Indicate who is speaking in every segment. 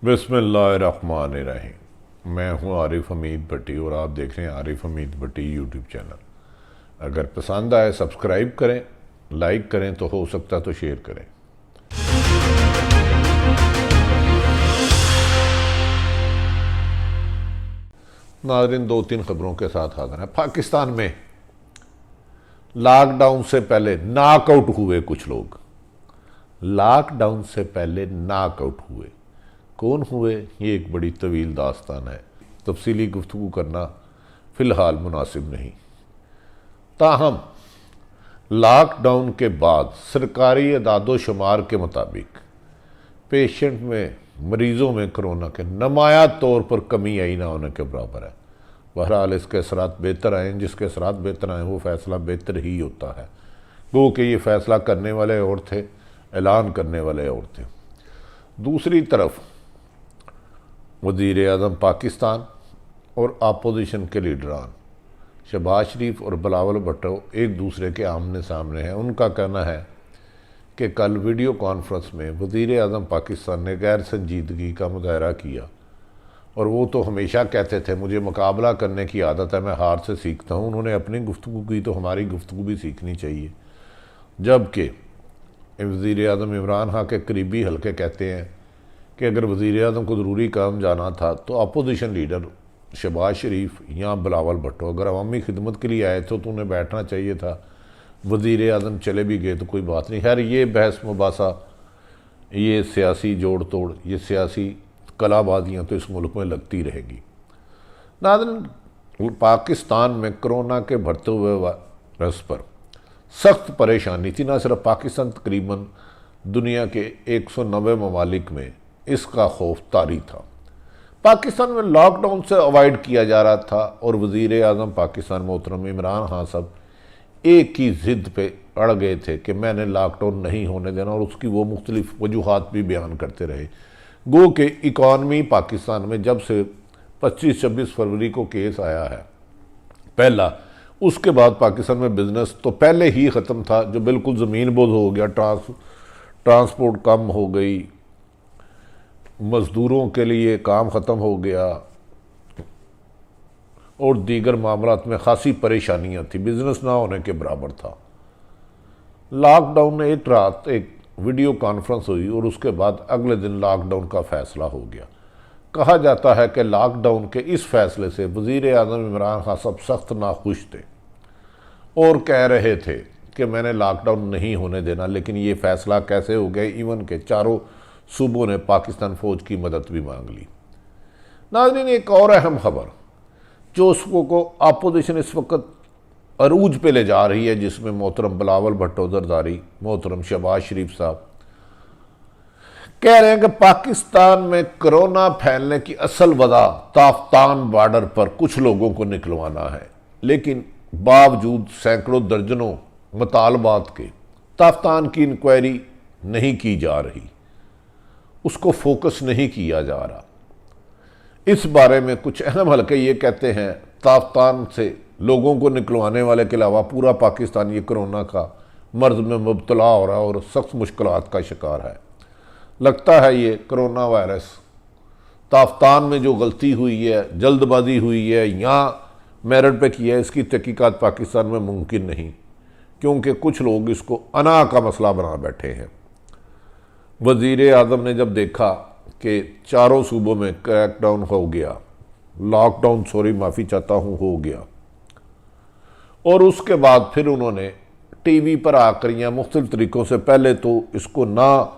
Speaker 1: बिस्मिल्लाहिर्रहमानिर्रहीम। मैं हूं आरिफ हमीद भट्टी और आप देख रहे हैं आरिफ हमीद भट्टी यूट्यूब चैनल। अगर पसंद आए सब्सक्राइब करें, लाइक करें तो हो सकता तो शेयर करें। नाज़रीन, दो तीन खबरों के साथ हाजिर हैं। पाकिस्तान में लॉकडाउन से पहले नॉकआउट हुए कुछ लोग। लॉकडाउन से पहले नॉकआउट हुए कौन हुए, ये एक बड़ी तवील दास्तान है। तफसीली गुफ्तगू करना फ़िलहाल मुनासिब नहीं। ताहम लॉकडाउन के बाद सरकारी अदादो शुमार के मुताबिक पेशेंट में, मरीज़ों में कोरोना के नुमाया तौर पर कमी आई ना होने के बराबर है। बहरहाल इसके असरात बेहतर आए, जिसके असरात बेहतर आए वो फ़ैसला बेहतर ही होता है। वो कि ये फ़ैसला करने वाले और थे, ऐलान करने वाले और थे। दूसरी तरफ वज़ीर आज़म पाकिस्तान और अपोजिशन के लीडरान शहबाज शरीफ और बिलावल भुट्टो एक दूसरे के आमने सामने हैं। उनका कहना है कि कल वीडियो कॉन्फ्रेंस में वज़ीर आज़म पाकिस्तान ने गैर संजीदगी का मुजाहरा किया और वो तो हमेशा कहते थे मुझे मुकाबला करने की आदत है, मैं हार से सीखता हूँ। उन्होंने अपनी गुफ्तगू की तो हमारी गुफ्तगू भी सीखनी चाहिए। जबकि वज़ीर आज़म इमरान खान के करीबी हल्के कहते हैं कि अगर वज़ीर आज़म को ज़रूरी काम जाना था तो अपोजिशन लीडर शहबाज शरीफ या बिलावल भुट्टो अगर अवामी खिदमत के लिए आए तो उन्हें बैठना चाहिए था। वज़ीर आज़म चले भी गए तो कोई बात नहीं। खैर, ये बहस मुबासा, ये सियासी जोड़ तोड़, ये सियासी कलाबाजियाँ तो इस मुल्क में लगती रहेगी। नाज़रीन, पाकिस्तान में कोरोना के बढ़ते हुए वायरस पर सख्त परेशानी थी। न सिर्फ पाकिस्तान, तकरीबन दुनिया के 190 ममालिक में इसका खौफ तारी था। पाकिस्तान में लॉकडाउन से अवॉइड किया जा रहा था और वज़ीर आज़म पाकिस्तान मोहतरम इमरान खान साहब एक ही ज़िद पे अड़ गए थे कि मैंने लॉकडाउन नहीं होने देना, और उसकी वो मुख्तलिफ वजूहात भी बयान करते रहे। गो के इकॉनमी पाकिस्तान में जब से 25-26 फरवरी को केस आया है पहला, उसके बाद पाकिस्तान में बिज़नेस तो पहले ही ख़त्म था, जो बिल्कुल ज़मीन बोझ हो गया। ट्रांसपोर्ट कम हो गई, मज़दूरों के लिए काम ख़त्म हो गया और दीगर मामलात में खासी परेशानियां थी। बिज़नेस ना होने के बराबर था। लॉकडाउन में एक रात एक वीडियो कॉन्फ्रेंस हुई और उसके बाद अगले दिन लॉकडाउन का फ़ैसला हो गया। कहा जाता है कि लॉकडाउन के इस फैसले से वज़ीर आज़म इमरान खान साहब सख्त नाखुश थे और कह रहे थे कि मैंने लॉकडाउन नहीं होने देना। लेकिन ये फ़ैसला कैसे हो गया, इवन के चारों सूबों ने पाकिस्तान फ़ौज की मदद भी मांग ली। नाज़रीन, एक और अहम खबर जो उसको को अपोजिशन इस वक्त अरूज पे ले जा रही है, जिसमें मोहतरम बिलावल भुट्टो ज़रदारी, मोहतरम शहबाज शरीफ साहब कह रहे हैं कि पाकिस्तान में कोरोना फैलने की असल वजह ताफ्तान बॉर्डर पर कुछ लोगों को निकलवाना है। लेकिन बावजूद सैकड़ों दर्जनों मुतालबात के ताफ्तान की इंक्वायरी नहीं की जा रही, उसको फोकस नहीं किया जा रहा। इस बारे में कुछ अहम हल्के ये कहते हैं ताफ्तान से लोगों को निकलवाने वाले के अलावा पूरा पाकिस्तान ये कोरोना का मर्ज में मुब्तला हो रहा है और सख्त मुश्किलात का शिकार है। लगता है ये कोरोना वायरस ताफ्तान में जो गलती हुई है, जल्दबाजी हुई है या मेरिट पे की है, इसकी तहकीकात पाकिस्तान में मुमकिन नहीं, क्योंकि कुछ लोग इसको अना का मसला बना बैठे हैं। वज़ीर आज़म ने जब देखा कि चारों सूबों में क्रैकडाउन हो गया, लॉकडाउन, सॉरी माफ़ी चाहता हूँ, हो गया, और उसके बाद फिर उन्होंने टीवी पर आकर या मुख्तलिफ तरीक़ों से पहले तो इसको ना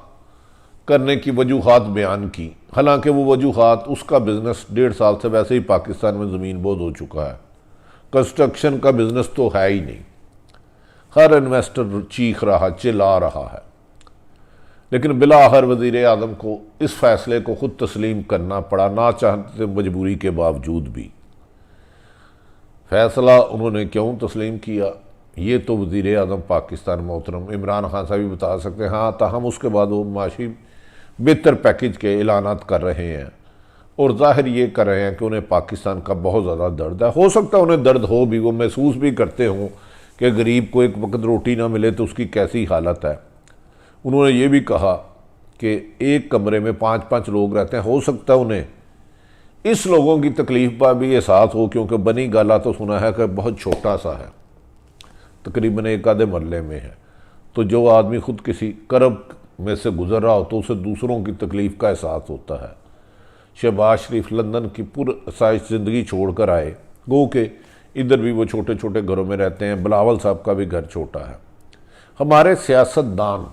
Speaker 1: करने की वजूहात बयान की। हालांकि वो वजूहात, उसका बिज़नेस 1.5 साल से वैसे ही पाकिस्तान में ज़मीन बोझ हो चुका है। कंस्ट्रक्शन का बिज़नेस तो है ही नहीं। हर इन्वेस्टर चीख रहा, चिल्ला रहा है। लेकिन बिलाखिर वज़ीर आज़म को इस फैसले को खुद तस्लीम करना पड़ा, ना चाहते मजबूरी के बावजूद भी। फैसला उन्होंने क्यों तस्लीम किया, ये तो वज़ीर आज़म पाकिस्तान मोहतरम इमरान खान साहब भी बता सकते हैं। हाँ, ताहम उसके बाद वो माशी बेहतर पैकेज के ऐलानात कर रहे हैं और ज़ाहिर ये कर रहे हैं कि उन्हें पाकिस्तान का बहुत ज़्यादा दर्द है। हो सकता है उन्हें दर्द हो भी, वो महसूस भी करते हों कि गरीब को एक वक्त रोटी ना मिले तो उसकी कैसी हालत है। उन्होंने ये भी कहा कि एक कमरे में 5-5 लोग रहते हैं, हो सकता है उन्हें इस लोगों की तकलीफ पर भी एहसास हो, क्योंकि बनी गाला तो सुना है कि बहुत छोटा सा है, तकरीबन एक आधे मोहल्ले में है। तो जो आदमी खुद किसी करब में से गुजर रहा हो तो उसे दूसरों की तकलीफ़ का एहसास होता है। शहबाज शरीफ लंदन की पुरसाइश ज़िंदगी छोड़ कर आए, गो के इधर भी वो छोटे छोटे घरों में रहते हैं। बिलावल साहब का भी घर छोटा है। हमारे सियासतदान,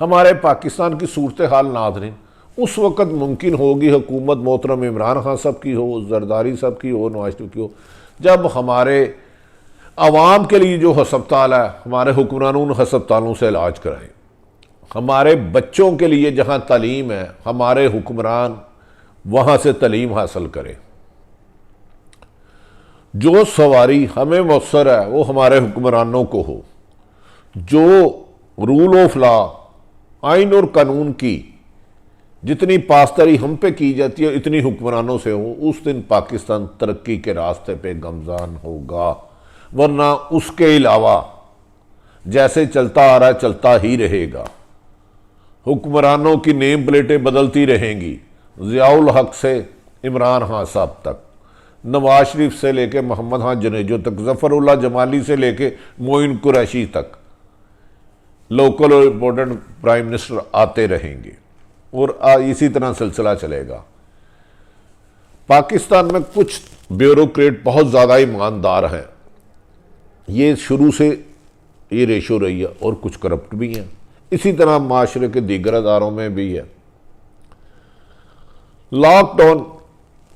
Speaker 1: हमारे पाकिस्तान की सूरत हाल नाज़रीन उस वक़्त मुमकिन होगी हुकूमत मोहतरम इमरान खान साहब की हो, जरदारी साहब की हो, नवाज शरीफ की हो, जब हमारे आवाम के लिए जो हस्पताल है, हमारे हुक्मरान उन हस्पतालों से इलाज कराए। हमारे बच्चों के लिए जहाँ तालीम है, हमारे हुक्मरान वहाँ से तालीम हासिल करें। जो सवारी हमें मौसर है वो हमारे हुक्मरानों को हो। जो रूल ऑफ लॉ, आइन और कानून की जितनी पासदारी हम पे की जाती है इतनी हुक्मरानों से हो, उस दिन पाकिस्तान तरक्की के रास्ते पे गमजान होगा। वरना उसके अलावा जैसे चलता आ रहा चलता ही रहेगा। हुक्मरानों की नेम प्लेटें बदलती रहेंगी, ज़ियाउल हक से इमरान खान साहब तक, नवाज शरीफ से लेके मोहम्मद खान जनेजो तक, जफरुल्लाह जमाली से लेके मोइन कुरैशी तक लोकल और इम्पोर्टेंट प्राइम मिनिस्टर आते रहेंगे और इसी तरह सिलसिला चलेगा। पाकिस्तान में कुछ ब्यूरोक्रेट बहुत ज़्यादा ईमानदार हैं, ये शुरू से ये रेशो रही है, और कुछ करप्ट भी हैं। इसी तरह माशरे के दीगर अदारों में भी है। लॉकडाउन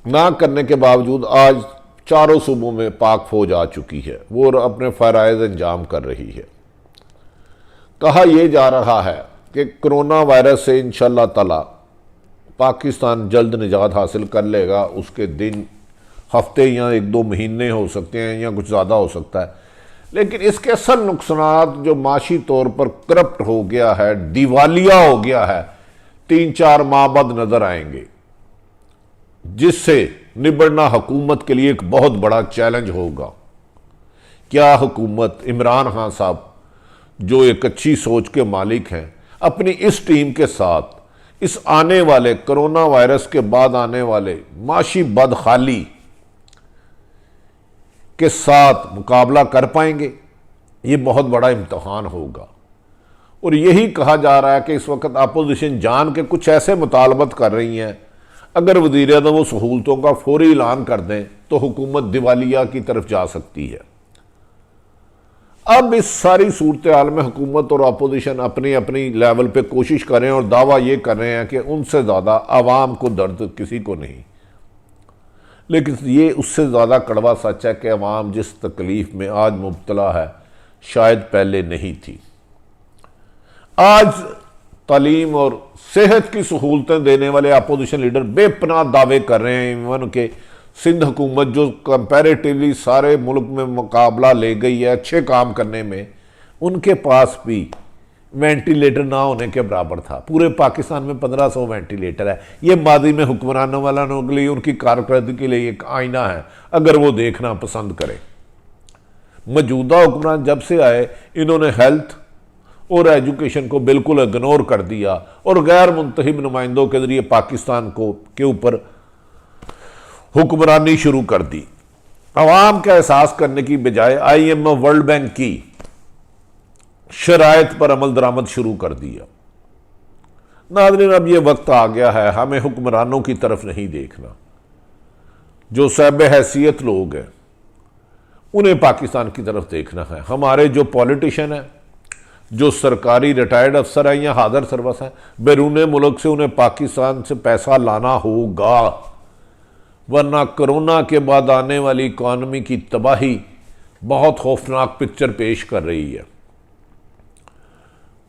Speaker 1: ना करने के बावजूद आज चारों सूबों में पाक फौज आ चुकी है, वो अपने फ़राइज़ अंजाम कर रही है। कहा यह जा रहा है कि कोरोना वायरस से इंशाअल्लाह ताला पाकिस्तान जल्द निजात हासिल कर लेगा। उसके दिन हफ्ते या 1-2 महीने हो सकते हैं या कुछ ज़्यादा हो सकता है, लेकिन इसके असल नुकसान जो माशी तौर पर करप्ट हो गया है, दिवालिया हो गया है, 3-4 माह बाद नजर आएंगे, जिससे निबड़ना हुकूमत के लिए एक बहुत बड़ा चैलेंज होगा। क्या हुकूमत, इमरान खान साहब जो एक अच्छी सोच के मालिक हैं, अपनी इस टीम के साथ इस आने वाले कोरोना वायरस के बाद आने वाले माशी बदहाली के साथ मुकाबला कर पाएंगे? ये बहुत बड़ा इम्तहान होगा। और यही कहा जा रहा है कि इस वक्त अपोजिशन जान के कुछ ऐसे मुतालबत कर रही हैं, अगर वज़ीर-ए-आज़म वो सहूलतों का फौरी ऐलान कर दें तो हुकूमत दिवालिया की तरफ जा सकती है। अब इस सारी सूरत हाल में हुकूमत और अपोजिशन अपनी अपनी लेवल पे कोशिश कर रहे हैं और दावा ये कर रहे हैं कि उनसे ज़्यादा आवाम को दर्द किसी को नहीं। लेकिन ये उससे ज़्यादा कड़वा सच है कि अवाम जिस तकलीफ़ में आज मुब्तला है शायद पहले नहीं थी। आज तालीम और सेहत की सहूलतें देने वाले अपोजिशन लीडर बेपनाह दावे कर रहे हैं। इवन के सिंध हुकूमत जो कंपैरेटिवली सारे मुल्क में मुकाबला ले गई है अच्छे काम करने में, उनके पास भी वेंटिलेटर ना होने के बराबर था। पूरे पाकिस्तान में 1500 वेंटिलेटर है। ये मादी में हुक्मरानों वालों के लिए उनकी कारकर्दगी के लिए एक आईना है, अगर वो देखना पसंद करें। मौजूदा हुक्मरान जब से आए इन्होंने हेल्थ और एजुकेशन को बिल्कुल इग्नोर कर दिया और गैर मुंतखब नुमाइंदों के जरिए पाकिस्तान को के ऊपर हुक्मरानी शुरू कर दी। अवाम का एहसास करने की बजाय IMF, वर्ल्ड बैंक की शराइत पर अमल दरामद शुरू कर दिया। नाज़रीन, अब यह वक्त आ गया है हमें हुक्मरानों की तरफ नहीं देखना। जो साहिब हैसियत लोग हैं उन्हें पाकिस्तान की तरफ देखना है। हमारे जो पॉलिटिशियन हैं, जो सरकारी रिटायर्ड अफसर हैं या हादर सर्वस हैं, बैरून मुल्क से उन्हें पाकिस्तान से पैसा लाना होगा, वरना कोरोना के बाद आने वाली इकॉनमी की तबाही बहुत खौफनाक पिक्चर पेश कर रही है।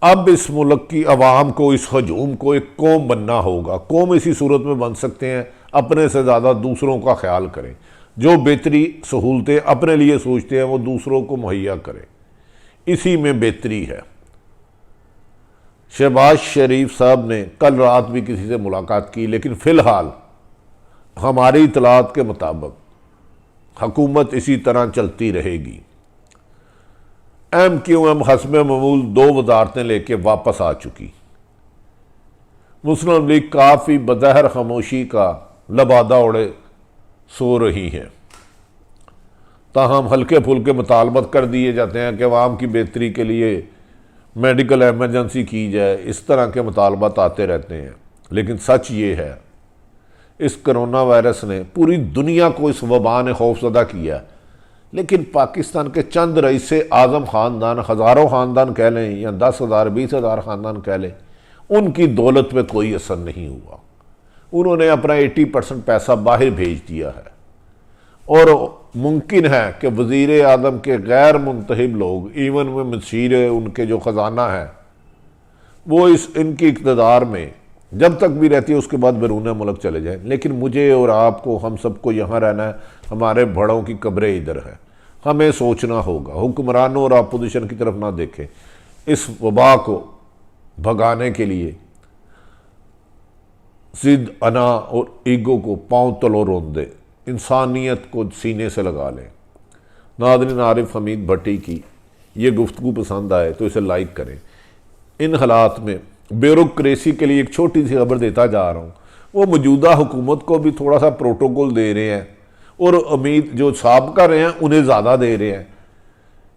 Speaker 1: अब इस मुल्क की आवाम को, इस हजूम को एक कौम बनना होगा। कौम इसी सूरत में बन सकते हैं अपने से ज़्यादा दूसरों का ख्याल करें, जो बेहतरी सहूलतें अपने लिए सोचते हैं वो दूसरों को मुहैया करें, इसी में बेहतरी है। शहबाज शरीफ साहब ने कल रात भी किसी से मुलाकात की, लेकिन फ़िलहाल हमारी इतलात के मुताबिक हुकूमत इसी तरह चलती रहेगी। MQM हस्ब ममूल 2 वजारतें लेके वापस आ चुकी। मुस्लिम लीग काफ़ी बज़ाहिर खामोशी का लबादा ओढ़े सो रही है, ताहम हल्के फुल्के मुतालबत कर दिए जाते हैं कि अवाम की बेहतरी के लिए मेडिकल एमरजेंसी की जाए। इस तरह के मुतालबत आते रहते हैं, लेकिन सच ये है इस करोना वायरस ने पूरी दुनिया को इस वबा ने खौफजदा किया। लेकिन पाकिस्तान के चंद रईसे आज़म ख़ानदान, हज़ारों ख़ानदान कह लें या 10,000 20,000 ख़ानदान कह लें, उनकी दौलत पे कोई असर नहीं हुआ। उन्होंने अपना 80% पैसा बाहर भेज दिया है और मुमकिन है कि वज़ीर आज़म के गैर मुंतहिब लोग, इवन में मशीर उनके जो ख़जाना है, वो इनकी इक़्तिदार में जब तक भी रहती है उसके बाद बैरून मुल्क चले जाएं। लेकिन मुझे और आपको, हम सबको यहाँ रहना है। हमारे बड़ों की कब्रें इधर है, हमें सोचना होगा। हुक्मरानों और अपोजिशन की तरफ ना देखें। इस वबा को भगाने के लिए जिद, अना और ईगो को पांव तलो रोन दे, इंसानियत को सीने से लगा लें। नाज़रीन, आरिफ हमीद भट्टी की ये गुफ्तगू पसंद आए तो इसे लाइक करें। इन हालात में ब्यूरोक्रेसी के लिए एक छोटी सी खबर देता जा रहा हूँ। वो मौजूदा हुकूमत को भी थोड़ा सा प्रोटोकॉल दे रहे हैं और उम्मीद जो साहब कर रहे हैं उन्हें ज़्यादा दे रहे हैं।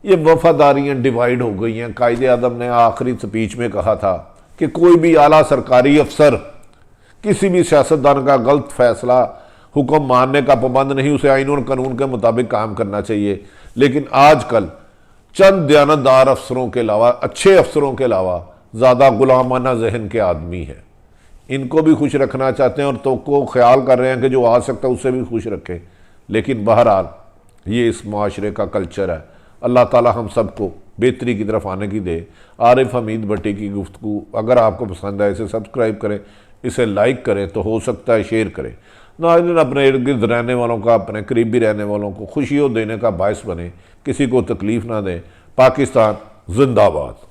Speaker 1: ये वफादारियाँ डिवाइड हो गई हैं। कायदे आज़म ने आखिरी स्पीच में कहा था कि कोई भी आला सरकारी अफसर किसी भी सियासतदान का गलत फैसला, हुक्म मानने का पाबंद नहीं, उसे आइन और कानून के मुताबिक काम करना चाहिए। लेकिन आजकल चंद दयानतदार अफसरों के अलावा, अच्छे अफसरों के अलावा, ज़्यादा गुलामाना जहन के आदमी हैं। इनको भी खुश रखना चाहते हैं और तो को ख्याल कर रहे हैं कि जो आ सकता है उससे भी खुश रखें। लेकिन बहरहाल ये इस माशरे का कल्चर है। अल्लाह ताला हम सबको बेहतरी की तरफ आने की दे। आरिफ हमीद भट्टी की गुफ्तगू अगर आपको पसंद आए इसे सब्सक्राइब करें, इसे लाइक करें, तो हो सकता है शेयर करें। नाज़रीन, अपने इर्द गिर्द रहने वालों का, अपने करीबी रहने वालों को खुशियों देने का बायस बने, किसी को तकलीफ़ ना दें। पाकिस्तान जिंदाबाद।